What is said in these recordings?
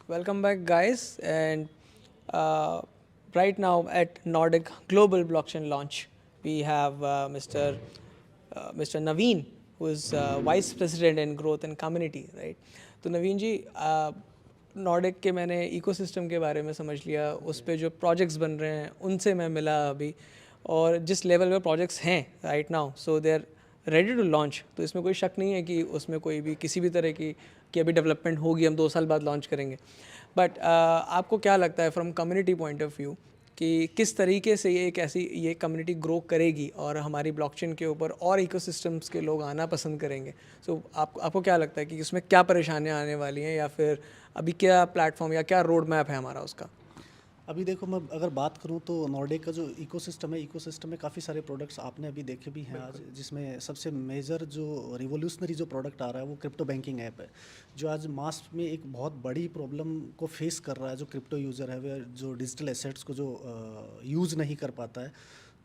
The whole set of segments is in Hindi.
Welcome back, guys. And uh, right now at Nordic Global Blockchain launch, we have Mr. Naveen, who is Vice President in Growth and Community, right? तो नवीन जी नॉर्डिक के मैंने इकोसिस्टम के बारे में समझ लिया, उस पे जो प्रोजेक्ट्स बन रहे हैं उनसे मैं मिला अभी, और जिस लेवल पे प्रोजेक्ट्स हैं right now, so they are ready to launch. तो इसमें कोई शक नहीं है कि उसमें कोई भी किसी भी तरह की अभी डेवलपमेंट होगी, हम 2 साल बाद लॉन्च करेंगे. बट आपको क्या लगता है from community point of view कि किस तरीके से ये कम्युनिटी ग्रो करेगी और हमारी ब्लॉकचेन के ऊपर और इकोसिस्टम्स के लोग आना पसंद करेंगे? सो आपको क्या लगता है कि इसमें क्या परेशानियां आने वाली हैं, या फिर अभी क्या प्लेटफॉर्म या क्या रोड मैप है हमारा उसका? अभी देखो, मैं अगर बात करूं तो नॉर्डिक का जो इकोसिस्टम में काफ़ी सारे प्रोडक्ट्स आपने अभी देखे भी हैं आज, जिसमें सबसे मेजर जो रिवोल्यूशनरी जो प्रोडक्ट आ रहा है वो क्रिप्टो बैंकिंग ऐप है, जो आज मास में एक बहुत बड़ी प्रॉब्लम को फेस कर रहा है. जो क्रिप्टो यूज़र है वह जो डिजिटल एसेट्स को जो यूज़ नहीं कर पाता है,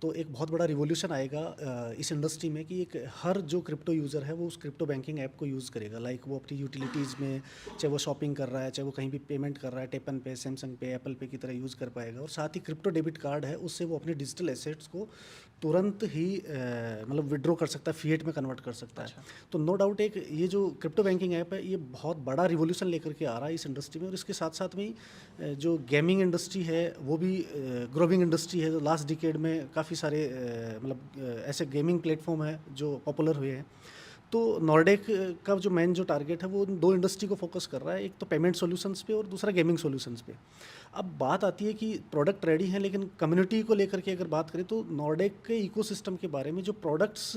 तो एक बहुत बड़ा रिवॉल्यूशन आएगा इस इंडस्ट्री में कि एक हर जो क्रिप्टो यूज़र है वो उस क्रिप्टो बैंकिंग ऐप को यूज़ करेगा. लाइक वो अपनी यूटिलिटीज़ में, चाहे वो शॉपिंग कर रहा है, चाहे वो कहीं भी पेमेंट कर रहा है, टैप एंड पे, सैमसंग पे, एप्पल पे की तरह यूज़ कर पाएगा. और साथ ही क्रिप्टो डेबिट कार्ड है, उससे वो अपने डिजिटल एसेट्स को तुरंत ही मतलब विड्रॉ कर सकता है, फिएट में कन्वर्ट कर सकता है. तो नो डाउट एक ये जो क्रिप्टो बैंकिंग ऐप है ये बहुत बड़ा रिवॉल्यूशन लेकर के आ रहा है इस इंडस्ट्री में. और इसके साथ साथ में ही जो गेमिंग इंडस्ट्री है वो भी ग्रोविंग इंडस्ट्री है. लास्ट डिकेड में काफ़ी सारे मतलब ऐसे गेमिंग प्लेटफॉर्म है जो पॉपुलर हुए हैं. तो नॉर्डिक का जो मेन जो टारगेट है वो दो इंडस्ट्री को फोकस कर रहा है, एक तो पेमेंट सॉल्यूशंस पे और दूसरा गेमिंग सॉल्यूशंस पे. अब बात आती है कि प्रोडक्ट रेडी हैं, लेकिन कम्युनिटी को लेकर के अगर बात करें तो नॉर्डिक के इकोसिस्टम के बारे में, जो प्रोडक्ट्स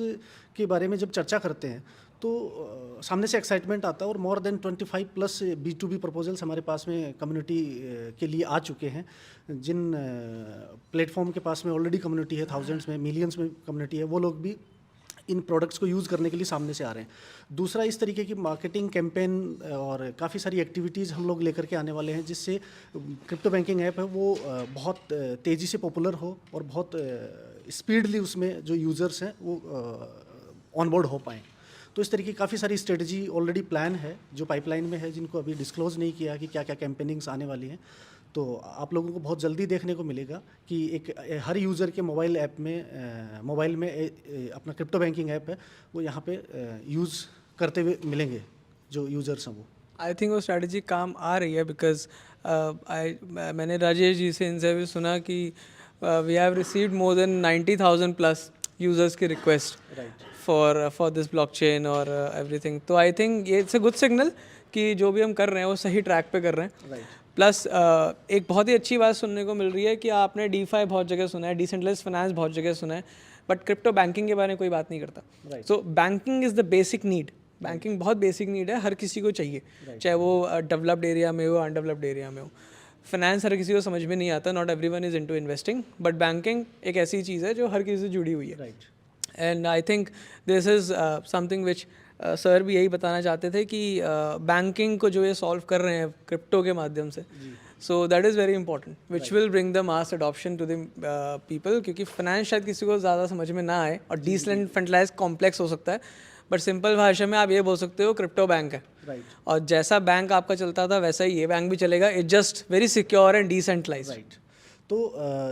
के बारे में जब चर्चा करते हैं तो सामने से एक्साइटमेंट आता है. और more than 25 plus B2B proposals हमारे पास में कम्युनिटी के लिए आ चुके हैं. जिन प्लेटफॉर्म के पास में ऑलरेडी कम्युनिटी है, थाउजेंड्स में, मिलियंस में कम्युनिटी है, वो लोग भी इन प्रोडक्ट्स को यूज़ करने के लिए सामने से आ रहे हैं. दूसरा, इस तरीके की मार्केटिंग कैंपेन और काफ़ी सारी एक्टिविटीज़ हम लोग लेकर के आने वाले हैं, जिससे क्रिप्टो बैंकिंग ऐप है वो बहुत तेज़ी से पॉपुलर हो और बहुत स्पीडली उसमें जो यूज़र्स हैं वो ऑनबोर्ड हो पाएँ. तो इस तरीके की काफ़ी सारी स्ट्रेटजी ऑलरेडी प्लान है जो पाइपलाइन में है, जिनको अभी डिस्क्लोज़ नहीं किया कि क्या क्या कैंपेनिंग्स आने वाली हैं. तो आप लोगों को बहुत जल्दी देखने को मिलेगा कि एक हर यूज़र के मोबाइल ऐप में अपना क्रिप्टो बैंकिंग ऐप है वो यहाँ पे यूज़ करते हुए मिलेंगे जो यूज़र्स हैं वो. आई थिंक वो स्ट्रैटेजी काम आ रही है, बिकॉज मैंने राजेश जी से इनसे भी सुना कि we have received more than 90,000 plus users की रिक्वेस्ट फॉर दिस ब्लॉकचेन और एवरीथिंग. तो आई थिंक ये इट्स अ गुड सिग्नल कि जो भी हम कर रहे हैं वो सही ट्रैक पे कर रहे हैं. प्लस एक बहुत ही अच्छी बात सुनने को मिल रही है कि आपने DeFi बहुत जगह सुना है, डिसेंट्रलाइज्ड फाइनेंस बहुत जगह सुना है, बट क्रिप्टो बैंकिंग के बारे में कोई बात नहीं करता. सो banking is the basic need. Banking बहुत बेसिक नीड है, हर किसी को चाहिए, चाहे वो डेवलप्ड एरिया में हो, अनडेवलप्ड एरिया में हो. फाइनेंस हर किसी को समझ में नहीं आता, not everyone is into investing, but banking एक ऐसी चीज़ है जो हर किसी से जुड़ी हुई है. And I think this is something which sir भी यही बताना चाहते थे कि बैंकिंग को जो ये सॉल्व कर रहे हैं क्रिप्टो के माध्यम से, so that is very important, which will bring the mass adoption to the people. क्योंकि फाइनेंस शायद किसी को ज़्यादा समझ में ना आए और डिसेंट्रलाइज्ड कॉम्प्लेक्स हो सकता है, बट सिंपल भाषा में आप ये बोल सकते हो क्रिप्टो बैंक है. और जैसा बैंक आपका चलता था वैसा ही ये बैंक भी चलेगा. It just very secure and decentralised. तो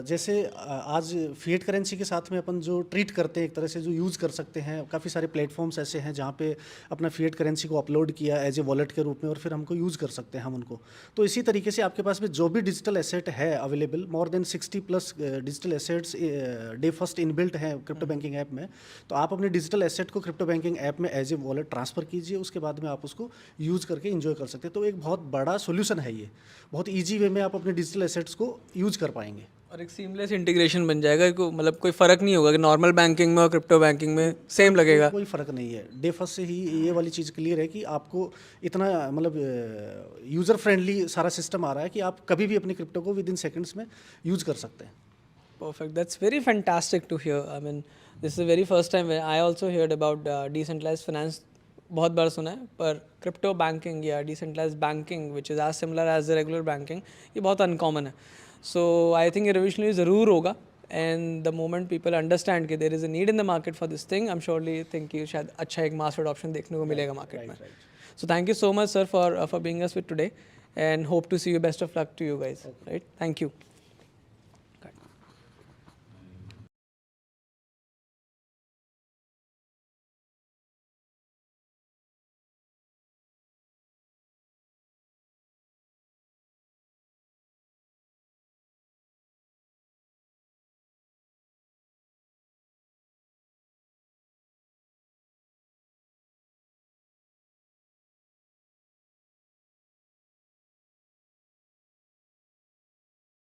जैसे आज फिएट करेंसी के साथ में अपन जो ट्रीट करते हैं, एक तरह से जो यूज़ कर सकते हैं, काफ़ी सारे प्लेटफॉर्म्स ऐसे हैं जहाँ पे अपना फिएट करेंसी को अपलोड किया एज ए वॉलेट के रूप में और फिर हमको यूज़ कर सकते हैं हम उनको. तो इसी तरीके से आपके पास में जो भी डिजिटल एसेट है available, more than 60 plus digital assets day first inbuilt हैं क्रिप्टो बैंकिंग ऐप में. तो आप अपने डिजिटल एसेट को क्रिप्टो बैंकिंग ऐप में एज ए वॉलेट ट्रांसफ़र कीजिए, उसके बाद में आप उसको यूज़ करके इंजॉय कर सकते हैं. तो एक बहुत बड़ा सोल्यूशन है ये, बहुत ईजी वे में आप अपने डिजिटल एसेट्स को यूज़ कर पाएंगे और एक सीमलेस इंटीग्रेशन बन जाएगा. मतलब कोई फ़र्क नहीं होगा कि नॉर्मल बैंकिंग में और क्रिप्टो बैंकिंग में सेम लगेगा. कोई फ़र्क नहीं है. डे फर्स्ट से ही ये वाली चीज़ क्लियर है कि आपको इतना मतलब यूज़र फ्रेंडली सारा सिस्टम आ रहा है कि आप कभी भी अपनी क्रिप्टो को विद इन सेकेंड्स में यूज़ कर सकते हैं. Perfect. That's very fantastic to hear. I mean, this is the very first time when I also heard about decentralized finance. बहुत बार सुना है, पर क्रिप्टो बैंकिंग या decentralised banking which is as similar as the regular banking, ये बहुत अनकॉमन है. सो आई थिंक ये रिवोल्यूशनरी ज़रूर होगा. And the moment people understand कि there is a need in the market for this thing, I am surely think कि शायद अच्छा एक मास अडॉप्शन देखने को मिलेगा मार्केट में. So thank you so much sir for being us with today. and hope to see you. Best of luck to you guys. Right? Thank you.